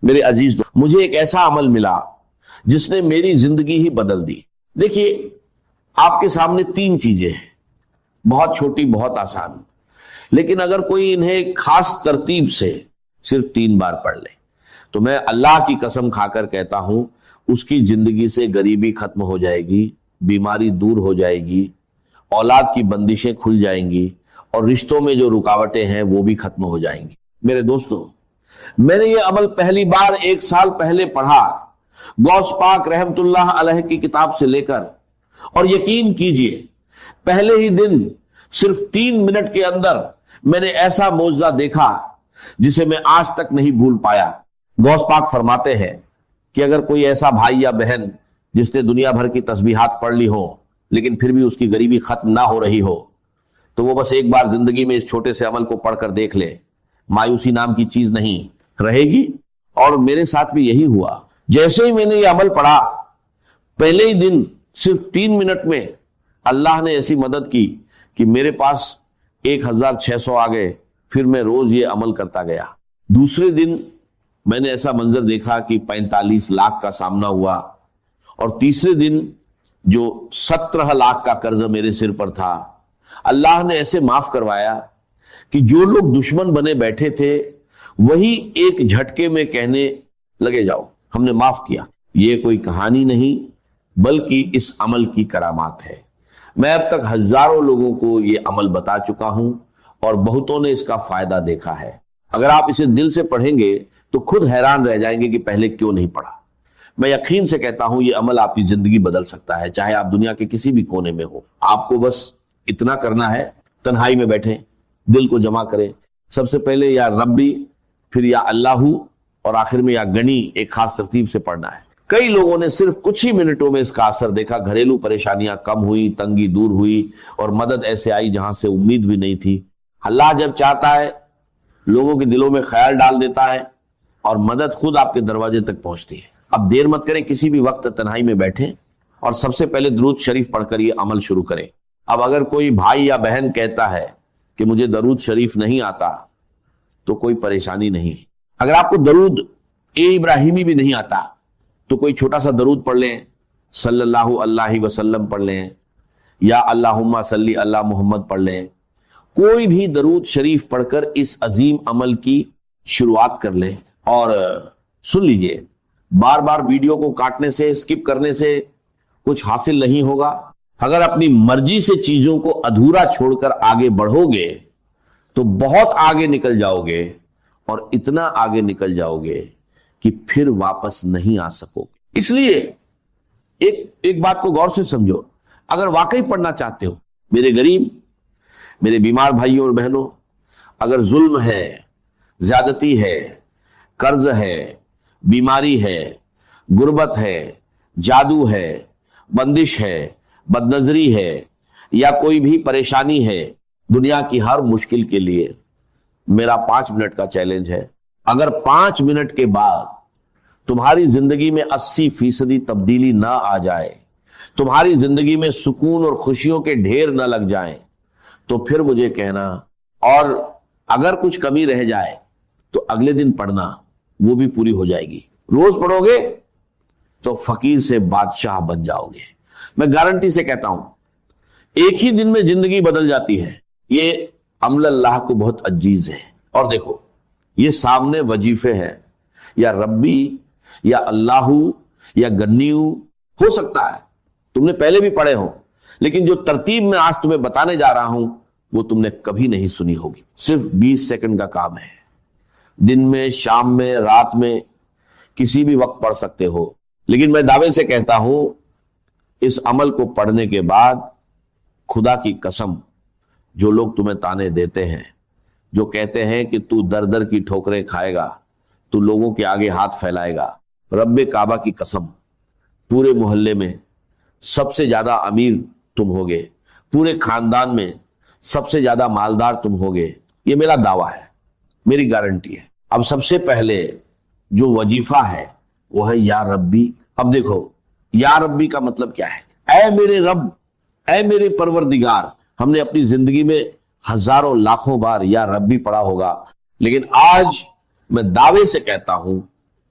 میرے عزیز مجھے ایک ایسا عمل ملا جس نے میری زندگی ہی بدل دی۔ دیکھیے آپ کے سامنے تین چیزیں ہیں، بہت چھوٹی بہت آسان، لیکن اگر کوئی انہیں خاص ترتیب سے صرف 3 بار پڑھ لے تو میں اللہ کی قسم کھا کر کہتا ہوں اس کی زندگی سے غریبی ختم ہو جائے گی، بیماری دور ہو جائے گی، اولاد کی بندشیں کھل جائیں گی، اور رشتوں میں جو رکاوٹیں ہیں وہ بھی ختم ہو جائیں گی۔ میرے دوستو، میں نے یہ عمل پہلی بار 1 سال پہلے پڑھا، غوث پاک رحمت اللہ علیہ کی کتاب سے لے کر، اور یقین کیجئے پہلے ہی دن صرف 3 منٹ کے اندر میں نے ایسا معجزہ دیکھا جسے میں آج تک نہیں بھول پایا۔ غوث پاک فرماتے ہیں کہ اگر کوئی ایسا بھائی یا بہن جس نے دنیا بھر کی تسبیحات پڑھ لی ہو لیکن پھر بھی اس کی غریبی ختم نہ ہو رہی ہو تو وہ بس ایک بار زندگی میں اس چھوٹے سے عمل کو پڑھ کر دیکھ لے، مایوسی نام کی چیز نہیں رہے گی۔ اور میرے ساتھ بھی یہی ہوا، جیسے ہی میں نے یہ عمل پڑھا پہلے ہی دن صرف 3 منٹ میں اللہ نے ایسی مدد کی کہ میرے پاس 1600 آ گئے، پھر میں روز یہ عمل کرتا گیا۔ دوسرے دن میں نے ایسا منظر دیکھا کہ 45 لاکھ کا سامنا ہوا، اور تیسرے دن جو 17 لاکھ کا قرض میرے سر پر تھا اللہ نے ایسے معاف کروایا کہ جو لوگ دشمن بنے بیٹھے تھے وہی ایک جھٹکے میں کہنے لگے جاؤ ہم نے معاف کیا۔ یہ کوئی کہانی نہیں بلکہ اس عمل کی کرامات ہے۔ میں اب تک ہزاروں لوگوں کو یہ عمل بتا چکا ہوں اور بہتوں نے اس کا فائدہ دیکھا ہے۔ اگر آپ اسے دل سے پڑھیں گے تو خود حیران رہ جائیں گے کہ پہلے کیوں نہیں پڑھا۔ میں یقین سے کہتا ہوں یہ عمل آپ کی زندگی بدل سکتا ہے، چاہے آپ دنیا کے کسی بھی کونے میں ہو۔ آپ کو بس اتنا کرنا ہے، تنہائی میں بیٹھیں، دل کو جمع کریں، سب سے پہلے یا ربی، پھر یا اللہ، اور آخر میں یا گنی، ایک خاص ترتیب سے پڑھنا ہے۔ کئی لوگوں نے صرف کچھ ہی منٹوں میں اس کا اثر دیکھا، گھریلو پریشانیاں کم ہوئی، تنگی دور ہوئی، اور مدد ایسے آئی جہاں سے امید بھی نہیں تھی۔ اللہ جب چاہتا ہے لوگوں کے دلوں میں خیال ڈال دیتا ہے اور مدد خود آپ کے دروازے تک پہنچتی ہے۔ اب دیر مت کریں، کسی بھی وقت تنہائی میں بیٹھیں اور سب سے پہلے درود شریف پڑھ کر یہ عمل شروع کریں۔ اب اگر کوئی بھائی یا بہن کہتا ہے کہ مجھے درود شریف نہیں آتا تو کوئی پریشانی نہیں۔ اگر آپ کو درود ابراہیمی بھی نہیں آتا تو کوئی چھوٹا سا درود پڑھ لیں، صلی اللہ علیہ وسلم پڑھ لیں، یا اللہم صلی اللہ محمد پڑھ لیں۔ کوئی بھی درود شریف پڑھ کر اس عظیم عمل کی شروعات کر لیں۔ اور سن لیجئے، بار بار ویڈیو کو کاٹنے سے، اسکپ کرنے سے کچھ حاصل نہیں ہوگا۔ اگر اپنی مرضی سے چیزوں کو ادھورا چھوڑ کر آگے بڑھو گے تو بہت آگے نکل جاؤ گے، اور اتنا آگے نکل جاؤ گے کہ پھر واپس نہیں آ سکو گے۔ اس لیے ایک بات کو غور سے سمجھو، اگر واقعی پڑھنا چاہتے ہو، میرے غریب، میرے بیمار بھائیوں اور بہنوں، اگر ظلم ہے، زیادتی ہے، قرض ہے، بیماری ہے، غربت ہے، جادو ہے، بندش ہے، بد نظری ہے، یا کوئی بھی پریشانی ہے، دنیا کی ہر مشکل کے لیے میرا 5 منٹ کا چیلنج ہے۔ اگر 5 منٹ کے بعد تمہاری زندگی میں 80% تبدیلی نہ آ جائے، تمہاری زندگی میں سکون اور خوشیوں کے ڈھیر نہ لگ جائیں، تو پھر مجھے کہنا، اور اگر کچھ کمی رہ جائے تو اگلے دن پڑھنا، وہ بھی پوری ہو جائے گی۔ روز پڑھو گے تو فقیر سے بادشاہ بن جاؤ گے۔ میں گارنٹی سے کہتا ہوں ایک ہی دن میں زندگی بدل جاتی ہے۔ یہ عمل اللہ کو بہت عزیز ہے۔ اور دیکھو، یہ سامنے وظیفے ہیں، یا ربی، یا اللہ، یا گنیو، ہو سکتا ہے تم نے پہلے بھی پڑھے ہوں، لیکن جو ترتیب میں آج تمہیں بتانے جا رہا ہوں وہ تم نے کبھی نہیں سنی ہوگی۔ صرف 20 سیکنڈ کا کام ہے، دن میں، شام میں، رات میں، کسی بھی وقت پڑھ سکتے ہو۔ لیکن میں دعوے سے کہتا ہوں اس عمل کو پڑھنے کے بعد خدا کی قسم، جو لوگ تمہیں تانے دیتے ہیں، جو کہتے ہیں کہ تو در در کی ٹھوکریں کھائے گا، تو لوگوں کے آگے ہاتھ پھیلائے گا، رب کعبہ کی قسم، پورے محلے میں سب سے زیادہ امیر تم ہوگے، پورے خاندان میں سب سے زیادہ مالدار تم ہوگے۔ یہ میرا دعویٰ ہے، میری گارنٹی ہے۔ اب سب سے پہلے جو وظیفہ ہے وہ ہے یا ربی۔ اب دیکھو، یا ربی کا مطلب کیا ہے؟ اے میرے رب، اے میرے پروردگار۔ ہم نے اپنی زندگی میں ہزاروں لاکھوں بار یا ربی پڑھا ہوگا، لیکن آج میں دعوے سے کہتا ہوں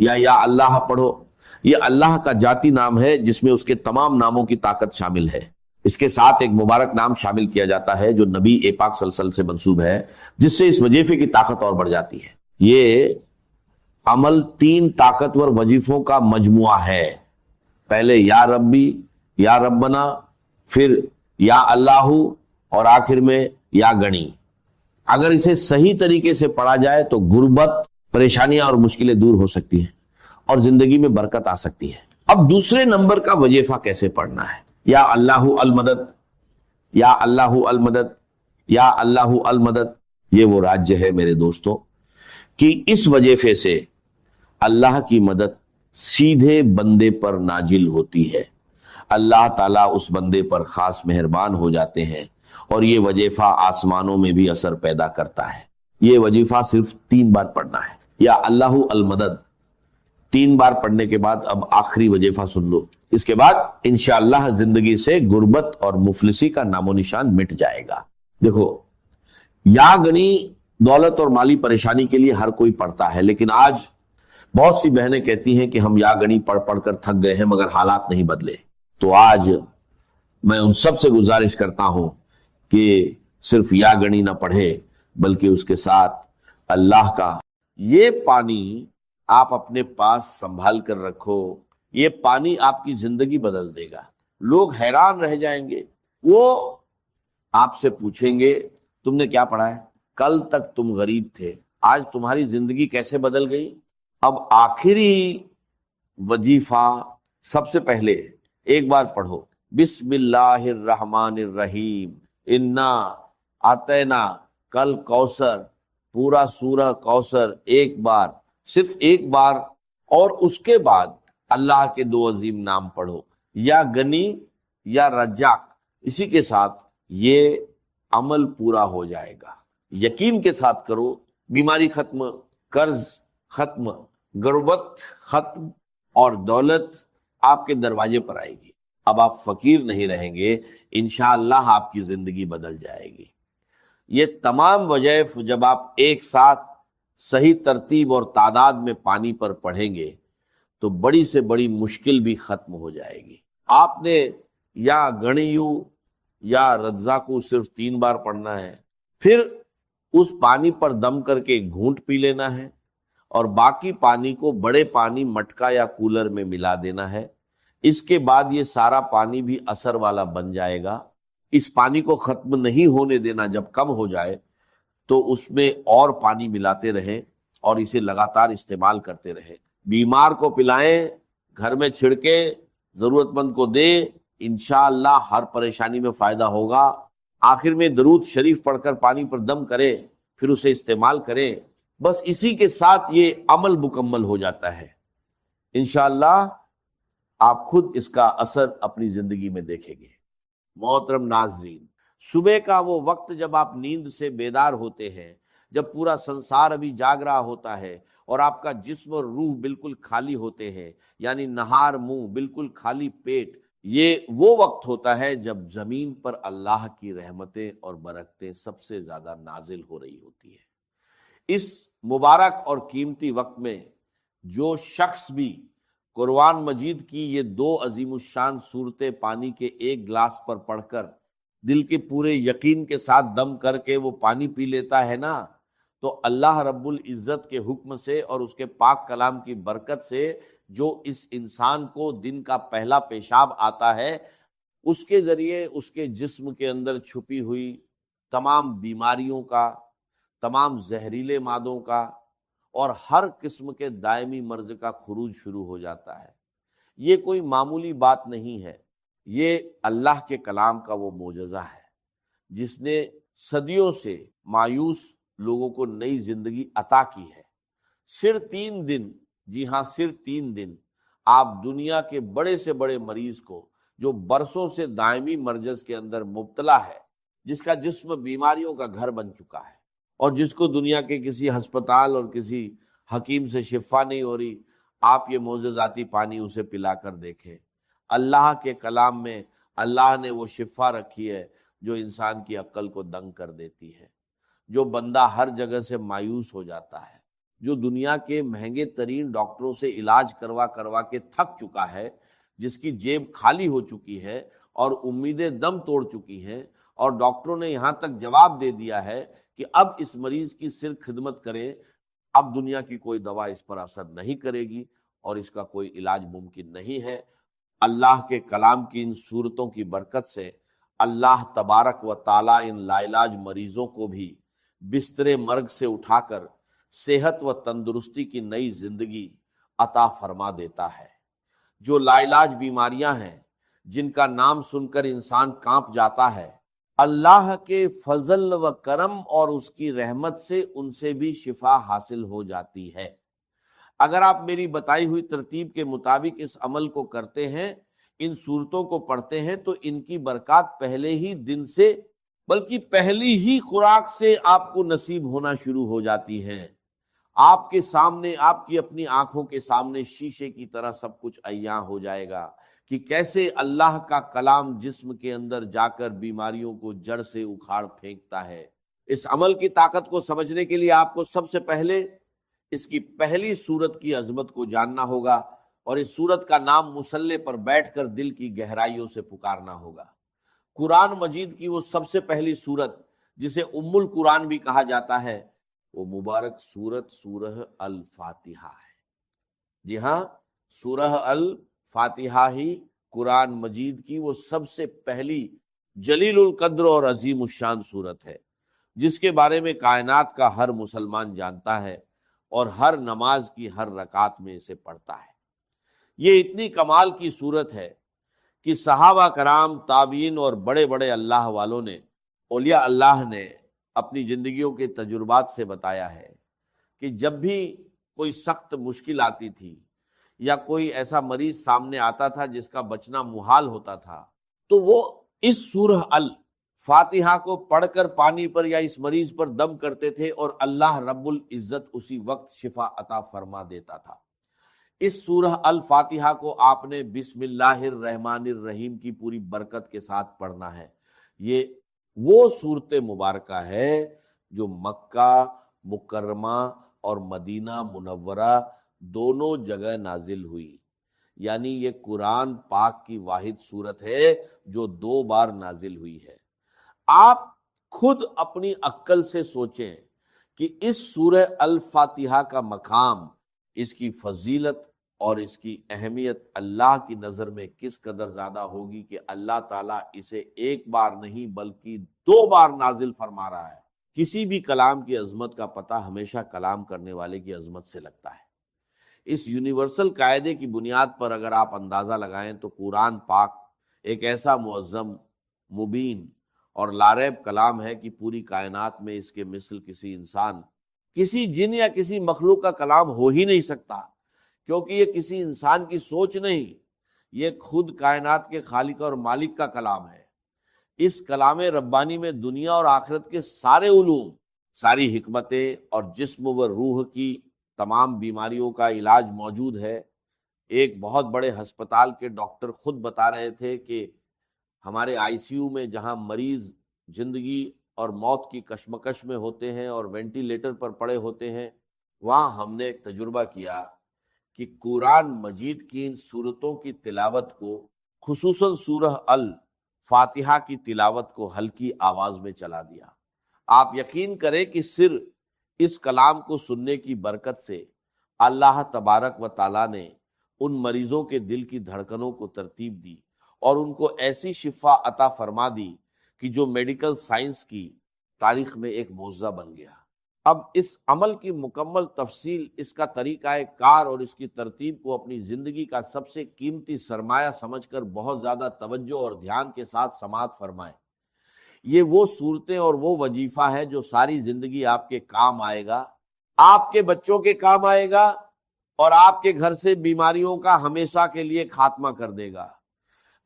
یا اللہ پڑھو، یہ اللہ کا ذاتی نام ہے جس میں اس کے تمام ناموں کی طاقت شامل ہے۔ اس کے ساتھ ایک مبارک نام شامل کیا جاتا ہے جو نبی پاک صلی اللہ علیہ وسلم سے منسوب ہے، جس سے اس وظیفے کی طاقت اور بڑھ جاتی ہے۔ یہ عمل 3 طاقتور وظیفوں کا مجموعہ ہے، پہلے یا ربی، یا ربنا، پھر یا اللہ، اور آخر میں یا گنی۔ اگر اسے صحیح طریقے سے پڑھا جائے تو غربت، پریشانیاں اور مشکلیں دور ہو سکتی ہیں اور زندگی میں برکت آ سکتی ہے۔ اب دوسرے نمبر کا وظیفہ کیسے پڑھنا ہے؟ یا اللہ المدد، یا اللہ المدد، یا اللہ المدد، یہ وہ راجیہ ہے میرے دوستوں کہ اس وظیفے سے اللہ کی مدد سیدھے بندے پر نازل ہوتی ہے، اللہ تعالیٰ اس بندے پر خاص مہربان ہو جاتے ہیں، اور یہ وظیفہ آسمانوں میں بھی اثر پیدا کرتا ہے۔ یہ وظیفہ صرف 3 بار پڑھنا ہے، یا اللہ المدد 3 بار پڑھنے کے بعد اب آخری وظیفہ سن لو، اس کے بعد انشاءاللہ زندگی سے غربت اور مفلسی کا نام و نشان مٹ جائے گا۔ دیکھو، یا گنی دولت اور مالی پریشانی کے لیے ہر کوئی پڑھتا ہے، لیکن آج بہت سی بہنیں کہتی ہیں کہ ہم یا گنی پڑھ پڑھ کر تھک گئے ہیں مگر حالات نہیں بدلے۔ تو آج میں ان سب سے گزارش کرتا ہوں کہ صرف یا گنی نہ پڑھے بلکہ اس کے ساتھ اللہ کا یہ پانی آپ اپنے پاس سنبھال کر رکھو، یہ پانی آپ کی زندگی بدل دے گا۔ لوگ حیران رہ جائیں گے، وہ آپ سے پوچھیں گے تم نے کیا پڑھا ہے؟ کل تک تم غریب تھے، آج تمہاری زندگی کیسے بدل گئی؟ اب آخری وظیفہ سب سے پہلے ایک بار پڑھو، بسم اللہ الرحمن الرحیم، انا اعطینا کل کوثر، پورا سورہ کوثر ایک بار، صرف ایک بار، اور اس کے بعد اللہ کے 2 عظیم نام پڑھو، یا گنی یا رجاق۔ اسی کے ساتھ یہ عمل پورا ہو جائے گا۔ یقین کے ساتھ کرو، بیماری ختم، قرض ختم، غربت ختم، اور دولت آپ کے دروازے پر آئے گی۔ اب آپ فقیر نہیں رہیں گے، انشاءاللہ آپ کی زندگی بدل جائے گی۔ یہ تمام وظائف جب آپ ایک ساتھ صحیح ترتیب اور تعداد میں پانی پر پڑھیں گے تو بڑی سے بڑی مشکل بھی ختم ہو جائے گی۔ آپ نے یا گنیو یا رزاقو صرف 3 بار پڑھنا ہے، پھر اس پانی پر دم کر کے گھونٹ پی لینا ہے، اور باقی پانی کو بڑے پانی مٹکا یا کولر میں ملا دینا ہے۔ اس کے بعد یہ سارا پانی بھی اثر والا بن جائے گا۔ اس پانی کو ختم نہیں ہونے دینا، جب کم ہو جائے تو اس میں اور پانی ملاتے رہیں اور اسے لگاتار استعمال کرتے رہیں۔ بیمار کو پلائیں، گھر میں چھڑکیں، ضرورت مند کو دیں، انشاءاللہ ہر پریشانی میں فائدہ ہوگا۔ آخر میں درود شریف پڑھ کر پانی پر دم کریں، پھر اسے استعمال کریں، بس اسی کے ساتھ یہ عمل مکمل ہو جاتا ہے۔ انشاءاللہ آپ خود اس کا اثر اپنی زندگی میں دیکھیں گے۔ محترم ناظرین، صبح کا وہ وقت جب آپ نیند سے بیدار ہوتے ہیں، جب پورا سنسار ابھی جاگ رہا ہوتا ہے اور آپ کا جسم اور روح بالکل خالی ہوتے ہیں، یعنی نہار منہ بالکل خالی پیٹ، یہ وہ وقت ہوتا ہے جب زمین پر اللہ کی رحمتیں اور برکتیں سب سے زیادہ نازل ہو رہی ہوتی ہے۔ اس مبارک اور قیمتی وقت میں جو شخص بھی قرآن مجید کی یہ 2 عظیم الشان صورتیں پانی کے ایک گلاس پر پڑھ کر دل کے پورے یقین کے ساتھ دم کر کے وہ پانی پی لیتا ہے نا، تو اللہ رب العزت کے حکم سے اور اس کے پاک کلام کی برکت سے جو اس انسان کو دن کا پہلا پیشاب آتا ہے، اس کے ذریعے اس کے جسم کے اندر چھپی ہوئی تمام بیماریوں کا، تمام زہریلے مادوں کا اور ہر قسم کے دائمی مرض کا خروج شروع ہو جاتا ہے۔ یہ کوئی معمولی بات نہیں ہے، یہ اللہ کے کلام کا وہ معجزہ ہے جس نے صدیوں سے مایوس لوگوں کو نئی زندگی عطا کی ہے۔ صرف 3 دن، جی ہاں صرف 3 دن، آپ دنیا کے بڑے سے بڑے مریض کو جو برسوں سے دائمی مرض کے اندر مبتلا ہے، جس کا جسم بیماریوں کا گھر بن چکا ہے اور جس کو دنیا کے کسی ہسپتال اور کسی حکیم سے شفا نہیں ہو رہی، آپ یہ معجزاتی پانی اسے پلا کر دیکھیں۔ اللہ کے کلام میں اللہ نے وہ شفا رکھی ہے جو انسان کی عقل کو دنگ کر دیتی ہے۔ جو بندہ ہر جگہ سے مایوس ہو جاتا ہے، جو دنیا کے مہنگے ترین ڈاکٹروں سے علاج کروا کروا کے تھک چکا ہے، جس کی جیب خالی ہو چکی ہے اور امیدیں دم توڑ چکی ہیں، اور ڈاکٹروں نے یہاں تک جواب دے دیا ہے کہ اب اس مریض کی صرف خدمت کریں، اب دنیا کی کوئی دوا اس پر اثر نہیں کرے گی اور اس کا کوئی علاج ممکن نہیں ہے۔ اللہ کے کلام کی ان صورتوں کی برکت سے اللہ تبارک و تعالیٰ ان لا علاج مریضوں کو بھی بستر مرگ سے اٹھا کر صحت و تندرستی کی نئی زندگی عطا فرما دیتا ہے۔ جو لا علاج بیماریاں ہیں جن کا نام سن کر انسان کانپ جاتا ہے، اللہ کے فضل و کرم اور اس کی رحمت سے ان سے بھی شفا حاصل ہو جاتی ہے۔ اگر آپ میری بتائی ہوئی ترتیب کے مطابق اس عمل کو کرتے ہیں، ان صورتوں کو پڑھتے ہیں، تو ان کی برکات پہلے ہی دن سے بلکہ پہلی ہی خوراک سے آپ کو نصیب ہونا شروع ہو جاتی ہیں۔ آپ کے سامنے، آپ کی اپنی آنکھوں کے سامنے شیشے کی طرح سب کچھ عیاں ہو جائے گا کہ کیسے اللہ کا کلام جسم کے اندر جا کر بیماریوں کو جڑ سے اکھاڑ پھینکتا ہے۔ اس عمل کی طاقت کو سمجھنے کے لیے آپ کو سب سے پہلے اس کی پہلی صورت کی عظمت کو جاننا ہوگا، اور اس صورت کا نام مصلے پر بیٹھ کر دل کی گہرائیوں سے پکارنا ہوگا۔ قرآن مجید کی وہ سب سے پہلی صورت جسے ام القرآن بھی کہا جاتا ہے، وہ مبارک صورت سورہ الفاتحہ ہے۔ جی ہاں، سورہ الفاتحہ ہی قرآن مجید کی وہ سب سے پہلی جلیل القدر اور عظیم الشان صورت ہے، جس کے بارے میں کائنات کا ہر مسلمان جانتا ہے اور ہر نماز کی ہر رکعت میں اسے پڑھتا ہے۔ یہ اتنی کمال کی صورت ہے کہ صحابہ کرام، تابعین اور بڑے بڑے اللہ والوں نے، اولیاء اللہ نے اپنی زندگیوں کے تجربات سے بتایا ہے کہ جب بھی کوئی سخت مشکل آتی تھی یا کوئی ایسا مریض سامنے آتا تھا جس کا بچنا محال ہوتا تھا، تو وہ اس سورہ الفاتحہ کو پڑھ کر پانی پر یا اس مریض پر دم کرتے تھے اور اللہ رب العزت اسی وقت شفا عطا فرما دیتا تھا۔ اس سورہ الفاتحہ کو آپ نے بسم اللہ الرحمن الرحیم کی پوری برکت کے ساتھ پڑھنا ہے۔ یہ وہ صورت مبارکہ ہے جو مکہ مکرمہ اور مدینہ منورہ دونوں جگہ نازل ہوئی، یعنی یہ قرآن پاک کی واحد صورت ہے جو 2 بار نازل ہوئی ہے۔ آپ خود اپنی عقل سے سوچیں کہ اس سورہ الفاتحہ کا مقام، اس کی فضیلت اور اس کی اہمیت اللہ کی نظر میں کس قدر زیادہ ہوگی کہ اللہ تعالیٰ اسے 1 بار نہیں بلکہ 2 بار نازل فرما رہا ہے۔ کسی بھی کلام کی عظمت کا پتہ ہمیشہ کلام کرنے والے کی عظمت سے لگتا ہے۔ اس یونیورسل قاعدے کی بنیاد پر اگر آپ اندازہ لگائیں تو قرآن پاک ایک ایسا معظم، مبین اور لاریب کلام ہے کہ پوری کائنات میں اس کے مثل کسی انسان، کسی جن یا کسی مخلوق کا کلام ہو ہی نہیں سکتا، کیونکہ یہ کسی انسان کی سوچ نہیں، یہ خود کائنات کے خالق اور مالک کا کلام ہے۔ اس کلام ربانی میں دنیا اور آخرت کے سارے علوم، ساری حکمتیں اور جسم و روح کی تمام بیماریوں کا علاج موجود ہے۔ ایک بہت بڑے ہسپتال کے ڈاکٹر خود بتا رہے تھے کہ ہمارے آئی سی یو میں جہاں مریض زندگی اور موت کی کشمکش میں ہوتے ہیں اور وینٹیلیٹر پر پڑے ہوتے ہیں، وہاں ہم نے ایک تجربہ کیا کہ قرآن مجید کی ان صورتوں کی تلاوت کو، خصوصاً سورہ الفاتحہ کی تلاوت کو ہلکی آواز میں چلا دیا۔ آپ یقین کریں کہ صرف اس کلام کو سننے کی برکت سے اللہ تبارک و تعالیٰ نے ان مریضوں کے دل کی دھڑکنوں کو ترتیب دی اور ان کو ایسی شفا عطا فرما دی کہ جو میڈیکل سائنس کی تاریخ میں ایک معجزہ بن گیا۔ اب اس عمل کی مکمل تفصیل، اس کا طریقہ کار اور اس کی ترتیب کو اپنی زندگی کا سب سے قیمتی سرمایہ سمجھ کر بہت زیادہ توجہ اور دھیان کے ساتھ سماعت فرمائیں۔ یہ وہ صورتیں اور وہ وظیفہ ہے جو ساری زندگی آپ کے کام آئے گا، آپ کے بچوں کے کام آئے گا اور آپ کے گھر سے بیماریوں کا ہمیشہ کے لیے خاتمہ کر دے گا۔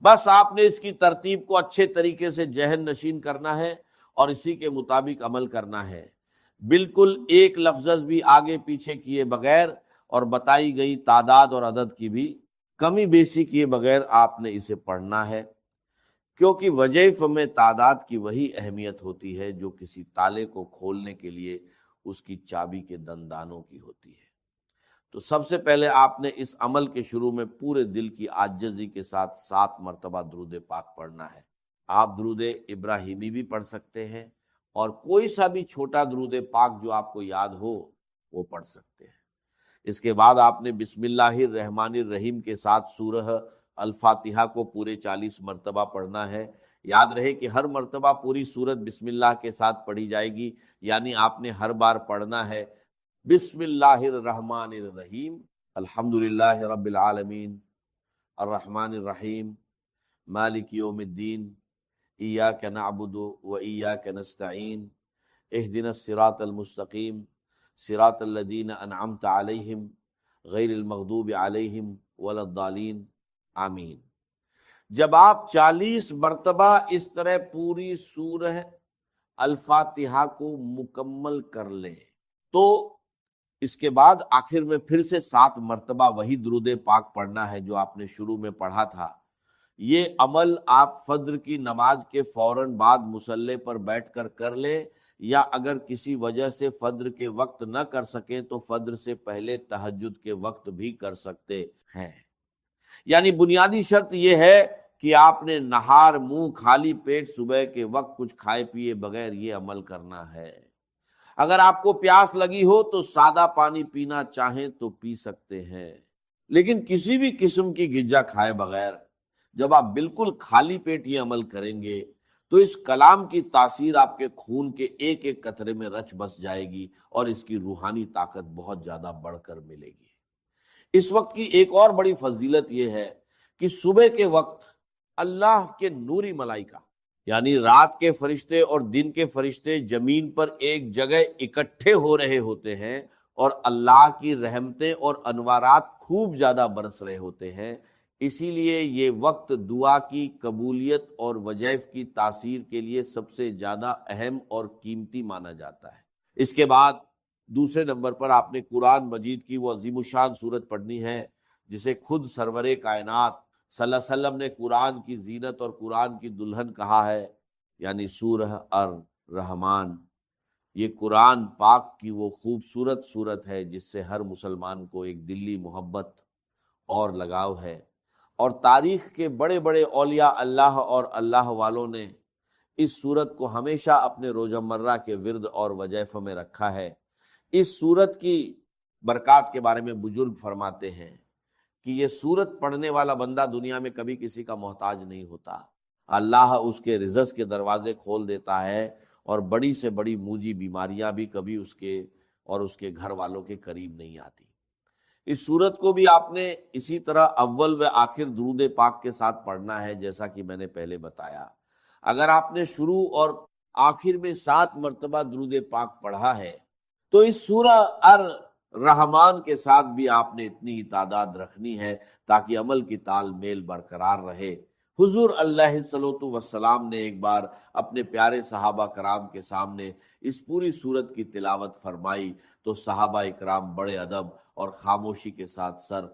بس آپ نے اس کی ترتیب کو اچھے طریقے سے ذہن نشین کرنا ہے اور اسی کے مطابق عمل کرنا ہے، بالکل ایک لفظ بھی آگے پیچھے کیے بغیر اور بتائی گئی تعداد اور عدد کی بھی کمی بیشی کیے بغیر آپ نے اسے پڑھنا ہے، کیونکہ وظائف میں تعداد کی وہی اہمیت ہوتی ہے جو کسی تالے کو کھولنے کے لیے اس کی چابی کے دندانوں کی ہوتی ہے۔ تو سب سے پہلے آپ نے اس عمل کے شروع میں پورے دل کی عاجزی کے ساتھ 7 مرتبہ درود پاک پڑھنا ہے۔ آپ درود ابراہیمی بھی پڑھ سکتے ہیں اور کوئی سا بھی چھوٹا درود پاک جو آپ کو یاد ہو وہ پڑھ سکتے ہیں۔ اس کے بعد آپ نے بسم اللہ الرحمن الرحیم کے ساتھ سورہ الفاتحہ کو پورے 40 مرتبہ پڑھنا ہے۔ یاد رہے کہ ہر مرتبہ پوری سورت بسم اللہ کے ساتھ پڑھی جائے گی، یعنی آپ نے ہر بار پڑھنا ہے بسم اللہ الرحمن الرحیم، الحمد للہ رب العالمین، الرحمن الرحیم، مالک یوم الدین، ایاک نعبد و ایاک نستعین، اہدنا الصراط المستقیم، صراط الذین انعمت علیہم غیر المغضوب علیہم ولا الضالین، آمین۔ جب آپ 40 مرتبہ اس طرح پوری سورہ الفاتحہ کو مکمل کر لیں تو اس کے بعد آخر میں پھر سے 7 مرتبہ وہی درود پاک پڑھنا ہے جو آپ نے شروع میں پڑھا تھا۔ یہ عمل آپ فجر کی نماز کے فوراً بعد مصلی پر بیٹھ کر لیں، یا اگر کسی وجہ سے فجر کے وقت نہ کر سکیں تو فجر سے پہلے تہجد کے وقت بھی کر سکتے ہیں۔ یعنی بنیادی شرط یہ ہے کہ آپ نے نہار منہ خالی پیٹ صبح کے وقت کچھ کھائے پیے بغیر یہ عمل کرنا ہے۔ اگر آپ کو پیاس لگی ہو تو سادہ پانی پینا چاہیں تو پی سکتے ہیں، لیکن کسی بھی قسم کی غذا کھائے بغیر جب آپ بالکل خالی پیٹ یہ عمل کریں گے تو اس کلام کی تاثیر آپ کے خون کے ایک ایک قطرے میں رچ بس جائے گی اور اس کی روحانی طاقت بہت زیادہ بڑھ کر ملے گی۔ اس وقت کی ایک اور بڑی فضیلت یہ ہے کہ صبح کے وقت اللہ کے نوری ملائکہ یعنی رات کے فرشتے اور دن کے فرشتے زمین پر ایک جگہ اکٹھے ہو رہے ہوتے ہیں اور اللہ کی رحمتیں اور انوارات خوب زیادہ برس رہے ہوتے ہیں۔ اسی لیے یہ وقت دعا کی قبولیت اور وظائف کی تاثیر کے لیے سب سے زیادہ اہم اور قیمتی مانا جاتا ہے۔ اس کے بعد دوسرے نمبر پر آپ نے قرآن مجید کی وہ عظیم الشان سورت پڑھنی ہے جسے خود سرور کائنات صلی اللہ علیہ وسلم نے قرآن کی زینت اور قرآن کی دلہن کہا ہے، یعنی سورہ الرحمن۔ یہ قرآن پاک کی وہ خوبصورت سورت ہے جس سے ہر مسلمان کو ایک دلی محبت اور لگاؤ ہے، اور تاریخ کے بڑے بڑے اولیاء اللہ اور اللہ والوں نے اس سورت کو ہمیشہ اپنے روزمرہ کے ورد اور وظائف میں رکھا ہے۔ اس سورت کی برکات کے بارے میں بزرگ فرماتے ہیں کہ یہ سورت پڑھنے والا بندہ دنیا میں کبھی کسی کا محتاج نہیں ہوتا، اللہ اس کے رزق کے دروازے کھول دیتا ہے اور بڑی سے بڑی موجی بیماریاں بھی کبھی اس کے اور اس کے گھر والوں کے قریب نہیں آتی۔ اس سورت کو بھی آپ نے اسی طرح اول و آخر درود پاک کے ساتھ پڑھنا ہے جیسا کہ میں نے پہلے بتایا۔ اگر آپ نے شروع اور آخر میں 7 مرتبہ درود پاک پڑھا ہے تو اس سورہ الرحمن کے ساتھ بھی آپ نے اتنی ہی تعداد رکھنی ہے تاکہ عمل کی تال میل برقرار رہے۔ حضور علیہ الصلوۃ والسلام نے ایک بار اپنے پیارے صحابہ کرام کے سامنے اس پوری سورت کی تلاوت فرمائی تو صحابہ اکرام بڑے ادب اور خاموشی کے ساتھ سر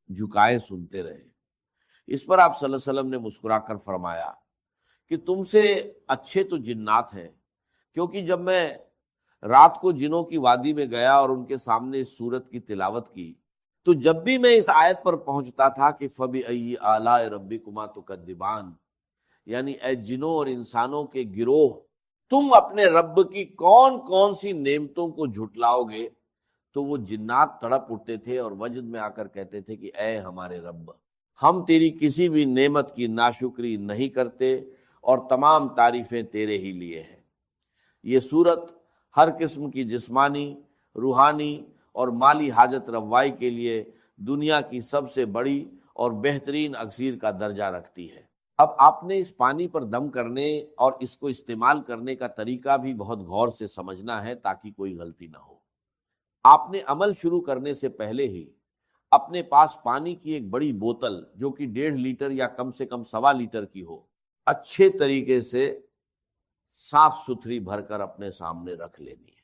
جھکائے سنتے رہے۔ اس پر آپ صلی اللہ علیہ وسلم نے مسکرا کر فرمایا کہ تم سے اچھے تو جنات ہیں، کیونکہ جب میں رات کو جنوں کی وادی میں گیا اور ان کے سامنے اس سورت کی تلاوت کی تو جب بھی میں اس آیت پر پہنچتا تھا کہ فَبِأَيِّ آلَاءِ رَبِّكُمَا تُكَذِّبَانِ، یعنی اے جنوں اور انسانوں کے گروہ، تم اپنے رب کی کون کون سی نعمتوں کو جھٹلاؤ گے، تو وہ جنات تڑپ اٹھتے تھے اور وجد میں آ کر کہتے تھے کہ اے ہمارے رب، ہم تیری کسی بھی نعمت کی ناشکری نہیں کرتے اور تمام تعریفیں تیرے ہی لیے ہیں۔ یہ سورت ہر قسم کی جسمانی، روحانی اور مالی حاجت روائی کے لیے دنیا کی سب سے بڑی اور بہترین اکسیر کا درجہ رکھتی ہے۔ اب آپ نے اس پانی پر دم کرنے اور اس کو استعمال کرنے کا طریقہ بھی بہت غور سے سمجھنا ہے تاکہ کوئی غلطی نہ ہو۔ آپ نے عمل شروع کرنے سے پہلے ہی اپنے پاس پانی کی ایک بڑی بوتل جو کہ 1.5 لیٹر یا کم سے کم 1.25 لیٹر کی ہو، اچھے طریقے سے صاف ستھری بھر کر اپنے سامنے رکھ لینی ہے۔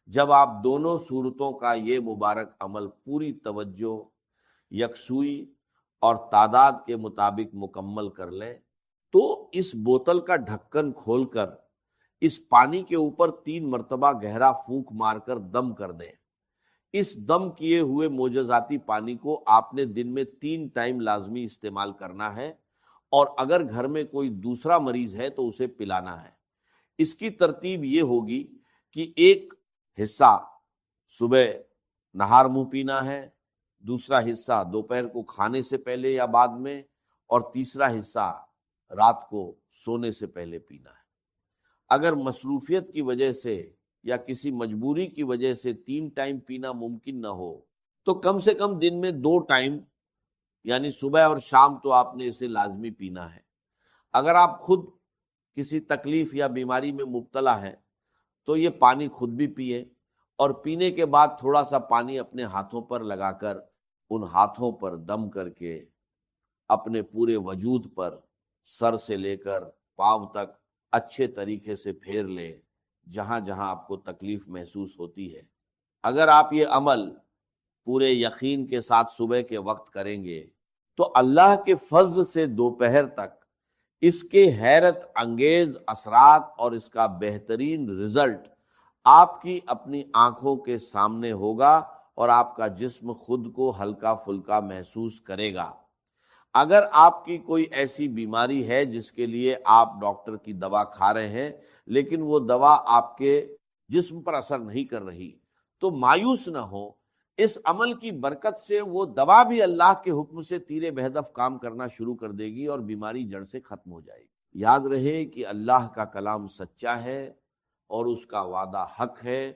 جب آپ دونوں صورتوں کا یہ مبارک عمل پوری توجہ، یکسوئی اور تعداد کے مطابق مکمل کر لیں تو اس بوتل کا ڈھکن کھول کر اس پانی کے اوپر 3 مرتبہ گہرا پھونک مار کر دم کر دیں۔ اس دم کیے ہوئے معجزاتی پانی کو آپ نے دن میں 3 ٹائم لازمی استعمال کرنا ہے، اور اگر گھر میں کوئی دوسرا مریض ہے تو اسے پلانا ہے۔ اس کی ترتیب یہ ہوگی کہ ایک حصہ صبح نہار منہ پینا ہے، دوسرا حصہ دوپہر کو کھانے سے پہلے یا بعد میں، اور تیسرا حصہ رات کو سونے سے پہلے پینا ہے۔ اگر مصروفیت کی وجہ سے یا کسی مجبوری کی وجہ سے 3 ٹائم پینا ممکن نہ ہو تو کم سے کم دن میں 2 ٹائم یعنی صبح اور شام تو آپ نے اسے لازمی پینا ہے۔ اگر آپ خود کسی تکلیف یا بیماری میں مبتلا ہیں تو یہ پانی خود بھی پیے، اور پینے کے بعد تھوڑا سا پانی اپنے ہاتھوں پر لگا کر ان ہاتھوں پر دم کر کے اپنے پورے وجود پر سر سے لے کر پاؤں تک اچھے طریقے سے پھیر لیں، جہاں جہاں آپ کو تکلیف محسوس ہوتی ہے۔ اگر آپ یہ عمل پورے یقین کے ساتھ صبح کے وقت کریں گے تو اللہ کے فضل سے دوپہر تک اس کے حیرت انگیز اثرات اور اس کا بہترین رزلٹ آپ کی اپنی آنکھوں کے سامنے ہوگا، اور آپ کا جسم خود کو ہلکا پھلکا محسوس کرے گا۔ اگر آپ کی کوئی ایسی بیماری ہے جس کے لیے آپ ڈاکٹر کی دوا کھا رہے ہیں لیکن وہ دوا آپ کے جسم پر اثر نہیں کر رہی، تو مایوس نہ ہو، اس عمل کی برکت سے وہ دوا بھی اللہ کے حکم سے تیر بہدف کام کرنا شروع کر دے گی اور بیماری جڑ سے ختم ہو جائے گی۔ یاد رہے کہ اللہ کا کلام سچا ہے اور اس کا وعدہ حق ہے،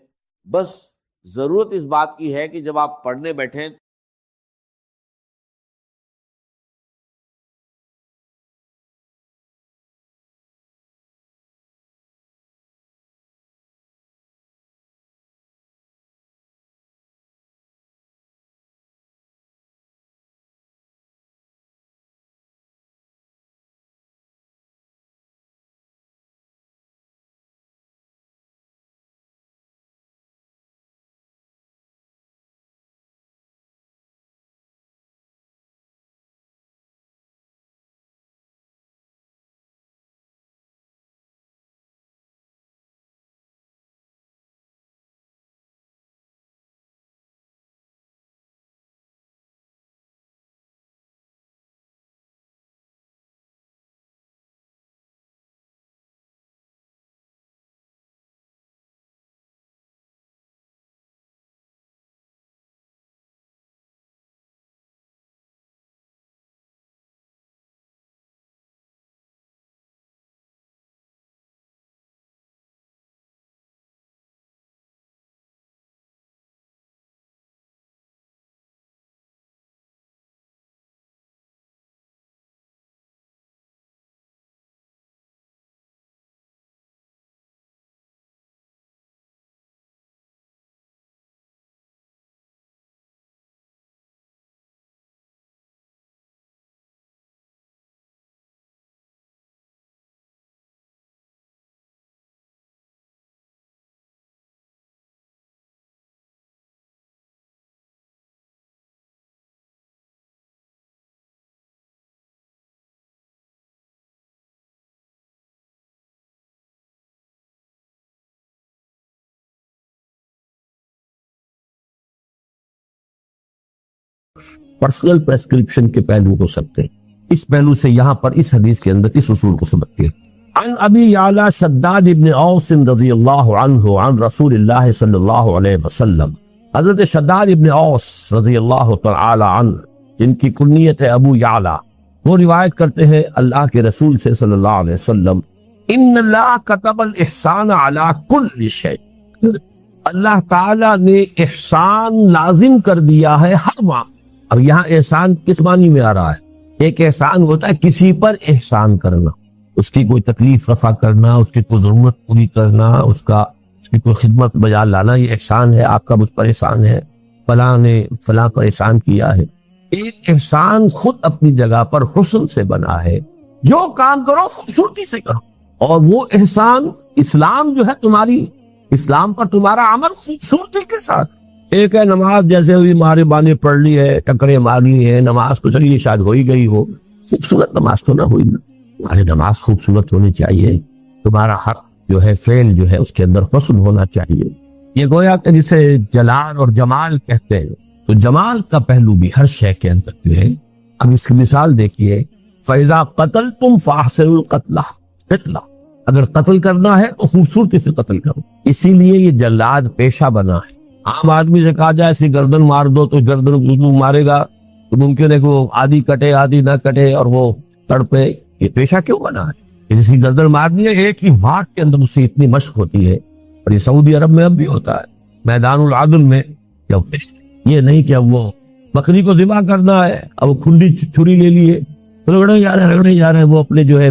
بس ضرورت اس بات کی ہے کہ جب آپ پڑھنے بیٹھیں پرسنل پریسکرپشن کے پہلو ہو سکتے ہیں۔ اس پہلو سے یہاں پر اس حدیث کے اندر اس اصول کو سمجھتے ہیں۔ عن ابی یعلا شداد ابن اوس رضی اللہ عنہ عن رسول اللہ صلی اللہ علیہ وسلم، حضرت شداد ابن اوس رضی اللہ تعالی عنہ جن کی کنیت ہے ابو یعلا، وہ روایت کرتے ہیں اللہ کے رسول سے صلی اللہ علیہ وسلم، ان اللہ کتب الاحسان علی کل شیء، اللہ تعالیٰ نے احسان لازم کر دیا ہے ہر معاملے۔ اب یہاں احسان کس معنی میں آ رہا ہے؟ ایک احسان ہوتا ہے کسی پر احسان کرنا، اس کی کوئی تکلیف رفع کرنا، اس کی کوئی ضرورت پوری کرنا، اس کی کوئی خدمت بجا لانا، یہ احسان ہے، آپ کا مجھ پر احسان ہے، فلاں نے فلاں پر احسان کیا ہے۔ ایک احسان خود اپنی جگہ پر حسن سے بنا ہے، جو کام کرو خوبصورتی سے کرو، اور وہ احسان اسلام جو ہے تمہاری، اسلام پر تمہارا عمل خوبصورتی کے ساتھ۔ ایک ہے نماز جیسے ہوئی مارے بانے پڑھ لی ہے، ٹکرے مار لی ہے، نماز تو چلیے شاید ہو ہی گئی ہو، خوبصورت نماز تو نہ ہوئی۔ تمہاری نماز خوبصورت ہونی چاہیے، تمہارا ہر جو ہے فعل جو ہے اس کے اندر حسن ہونا چاہیے. یہ گویا کہ جسے جلال اور جمال کہتے ہیں، تو جمال کا پہلو بھی ہر شے کے اندر جو ہے. اب اس کی مثال دیکھیے، فَإِذَا قَتَلْتُمْ فَأَحْسِنُوا الْقَتْلَ، قتلہ اگر قتل کرنا ہے تو خوبصورتی سے قتل کرو. اسی لیے یہ جلاد پیشہ بنا ہے. عام آدمی سے کہا جائے اس کی گردن مار دو تو گردن مارے گا، تو ممکن ہے کہ وہ آدھی کٹے آدھی نہ کٹے اور وہ تڑپے. یہ پیشہ کیوں بنا ہے؟ جس کی گردن مارنی ہے ایک ہی واٹ کے اندر اس سے اتنی مشق ہوتی ہے. اور یہ سعودی عرب میں اب بھی ہوتا ہے، میدان العدل میں. یہ نہیں کہ اب وہ بکری کو ذبح کرنا ہے، اب وہ کھلی چھری لے لیے رگڑے جا رہے ہیں. وہ اپنے جو ہے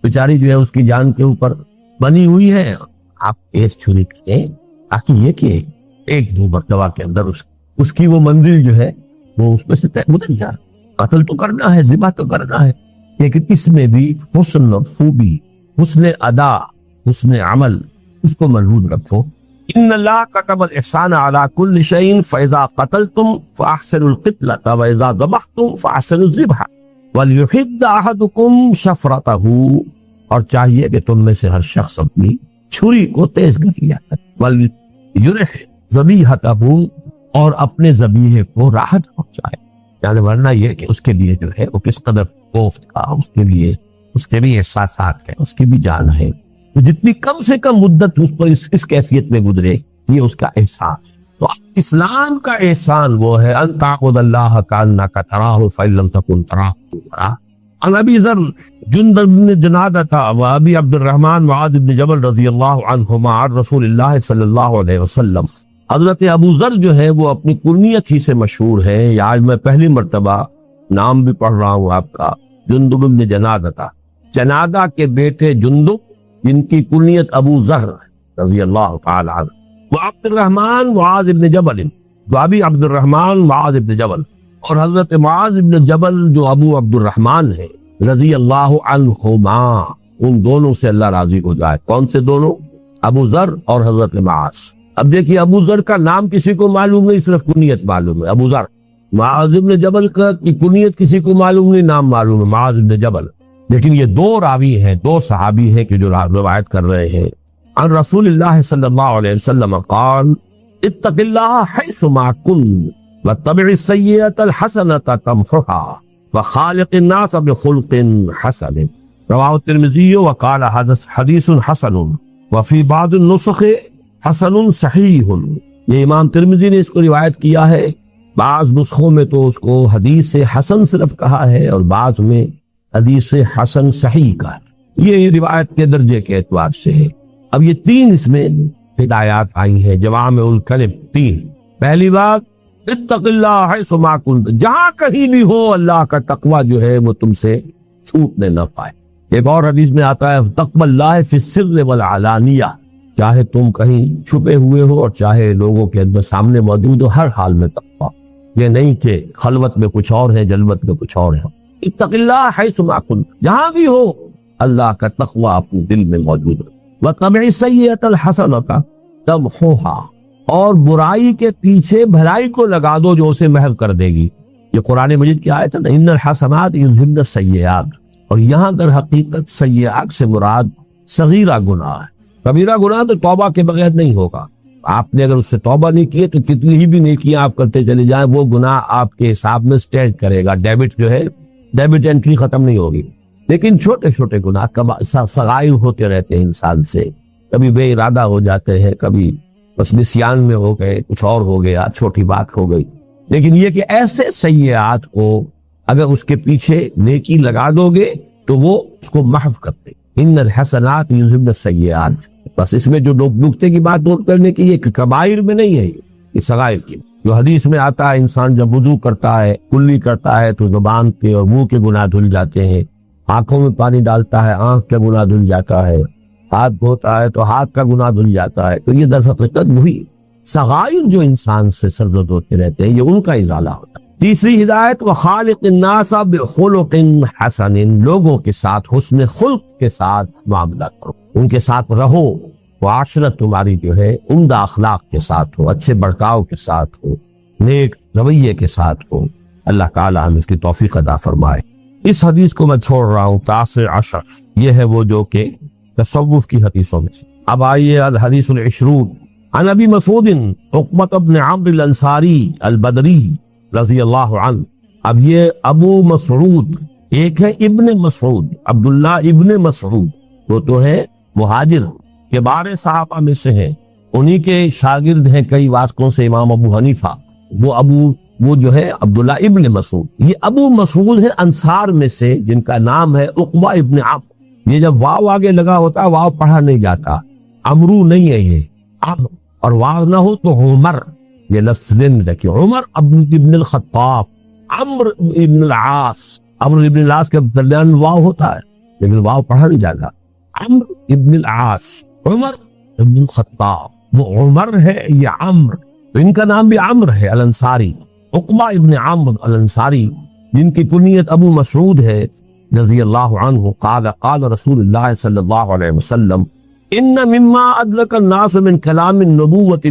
بیچاری جو ہے اس کی جان کے اوپر بنی ہوئی ہے. آپ ایک چھری کریں تاکہ یہ کہ ایک دو مرتبہ کے اندر اس کی وہ منزل جو ہے وہ اس میں سے اتر جائے. قتل تو کرنا ہے، ذبح تو کرنا ہے، لیکن اس میں بھی حسن اور خوبی، حسن ادا، حسن عمل، اس کو مربوط رکھو. ان اللہ كتب الاحسان على كل شيء فاذا قتلتم فاحسنوا القتلة واذا ذبحتم فاحسنوا الذبح وليحد احدكم شفرته. اور چاہیے کہ تم میں سے ہر شخص اپنی چھری کو تیز کر لیا کرے. ولیرح ذبیحته، اور اپنے ذبیحے کو راحت پہنچائے. یعنی ورنہ یہ کہ اس کے لیے جو ہے وہ کس قدر کوفت کا، اس کے بھی احساسات ہیں، اس کی بھی جان ہے. تو جتنی کم سے کم مدت اس پر اس کیفیت میں گزرے، یہ اس کا احسان. تو اسلام کا احسان وہ ہے ان تعبد اللہ کانک تراہ فإن لم تکن تراہ تراہ. عن ابی ذر جندب بن جنادہ و ابی عبد الرحمن معاذ بن جبل رضی اللہ عنہما عن رسول اللہ صلی اللہ علیہ وسلم. حضرت ابو ذر جو ہے وہ اپنی کنیت ہی سے مشہور ہے. یا آج میں پہلی مرتبہ نام بھی پڑھ رہا ہوں آپ کا، جندب بن جنادہ، جنادہ کے بیٹے جندب جن کی کنیت ابو ذر رضی اللہ تعالی عنہ. وہ عبد الرحمن معاذ بن جبل، جو ابی عبد الرحمن معاذ بن جبل، اور حضرت معاذ بن جبل جو ابو عبد الرحمن ہے رضی اللہ عنہما، ان دونوں سے اللہ راضی ہو جائے. کون سے دونوں؟ ابو ذر اور حضرت معاذ. اب دیکھیے ابو ذر کا نام کسی کو معلوم نہیں، صرف کنیت معلوم ہے ابو ذر. معاذ بن جبل کا کنیت کسی کو معلوم نہیں، نام معلوم ہے معاذ بن جبل. لیکن یہ دو راوی ہیں، دو صحابی ہیں کہ جو روایت کر رہے ہیں. عن رسول اللہ صلی اللہ علیہ وسلم قال اتق اللہ حیث ما كنت واتبع السیئۃ الحسنۃ تمحها وخالق الناس بخلق حسن. رواه الترمذی وقال حدیث حسن وفی بعض النسخ حسن صحیح. یہ امام ترمذی نے اس کو روایت کیا ہے. بعض نسخوں میں تو اس کو حدیث حسن صرف کہا ہے اور بعض میں حدیث حسن صحیح کا ہے. یہ روایت کے درجے کے اعتبار سے ہے. اب یہ تین اس میں ہدایات آئی ہیں جوامع الکلم. تین، پہلی بات اتق اللہ حیث ما کنت، جہاں کہیں بھی ہو اللہ کا تقوی جو ہے وہ تم سے چھوٹنے نہ پائے. ایک اور حدیث میں آتا ہے تقوی اللہ فی السر والعلانیہ، چاہے تم کہیں چھپے ہوئے ہو اور چاہے لوگوں کے اندر سامنے موجود ہو، ہر حال میں تقوی. یہ نہیں کہ خلوت میں کچھ اور ہے، جلوت میں کچھ اور ہے. اتق اللہ حیث ما کنت، جہاں بھی ہو اللہ کا تقوی اپنے دل میں موجود ہے. وَاتَّبِعِ السَّيِّئَةَ الْحَسَنَةَ تَمْحُوهَا، اور برائی کے پیچھے بھلائی کو لگا دو جو اسے محو کر دے گی. یہ قرآن مجید کی آیت ہے نا، ان الحسنات یذہبن السیئات. اور یہاں در حقیقت سیئات سے مراد صغیرہ گناہ ہے. کبیرہ گناہ تو توبہ کے بغیر نہیں ہوگا. آپ نے اگر اس سے توبہ نہیں کی تو کتنی ہی بھی نیکیاں آپ کرتے چلے جائیں، وہ گناہ آپ کے حساب میں سٹینڈ کرے گا. ڈیبٹ جو ہے، ڈیبٹ انٹری ختم نہیں ہوگی. لیکن چھوٹے چھوٹے گناہ صغائر ہوتے رہتے ہیں انسان سے. کبھی بے ارادہ ہو جاتے ہیں، کبھی بس نسیان میں ہو گئے، کچھ اور ہو گیا، چھوٹی بات ہو گئی. لیکن یہ کہ ایسے سیئات کو اگر اس کے پیچھے نیکی لگا دو گے تو وہ اس کو محو کرتے. ان الحسنات یذہبن السیئات. بس اس میں جو نکتے کی بات نوٹ کرنے کی، یہ کبائر میں نہیں ہے، یہ صغائر کی. جو حدیث میں آتا ہے انسان جب وضو کرتا ہے، کلی کرتا ہے، تو زبان کے اور منہ کے گناہ دھل جاتے ہیں. آنکھوں میں پانی ڈالتا ہے، آنکھ کا گناہ دھل جاتا ہے. ہاتھ دھوتا ہے تو ہاتھ کا گناہ دھل جاتا ہے. تو یہ در حقیقت وہی صغائر جو انسان سے سرزد ہوتے رہتے ہیں، یہ ان کا ازالہ ہوتا ہے. تیسری ہدایت وخالق الناس بخلق حسن، لوگوں کے ساتھ حسن خلق کے ساتھ معاملہ کرو، ان کے ساتھ رہو. معاشرت تمہاری جو ہے عمدہ اخلاق کے ساتھ ہو، اچھے برتاؤ کے ساتھ ہو، نیک رویے کے ساتھ ہو. اللہ تعالی ہم اس کی توفیق عطا فرمائے. اس حدیث کو میں چھوڑ رہا ہوں 19 یہ ہے وہ جو کہ تصوف کی حدیثوں میں سے. اب آئیے الحدیث العشرون عن ابی مسعود عقبۃ بن عمرو الانصاری البدری رضی اللہ عنہ. اب یہ ابو مسعود ایک ہے ابن مسعود، عبداللہ ابن مسعود، وہ تو ہے مہاجر کبار صحابہ میں سے ہیں، انہی کے شاگرد ہیں کئی واسطوں سے امام ابو حنیفہ. وہ جو ہے عبداللہ ابن مسعود. یہ ابو مسعود ہے انصار میں سے جن کا نام ہے عقبہ ابن عمرو. یہ جب واو آگے لگا ہوتا ہے واو پڑھا نہیں جاتا، عمرو نہیں ہے یہ عمرو، اور واو نہ ہو تو عمر، یہ لفظ رکھیے. عمر ابن الخطاب، عمرو ابن العاص. عمرو ابن العاص کے درمیان واو ہوتا ہے لیکن واو پڑھا نہیں جاتا. عمرو ابن العاص، عمر ابن الخطاب، وہ عمر ہے یہ عمرو، تو ان کا نام بھی عمرو ہے الانصاری. عقبہ ابن عمرو الانصاری جن کی کنیت ابو مسعود ہے رضی اللہ عنہ. قال رسول اللہ صلی اللہ علیہ وسلم ان مما ادرک الناس من کلام النبوۃ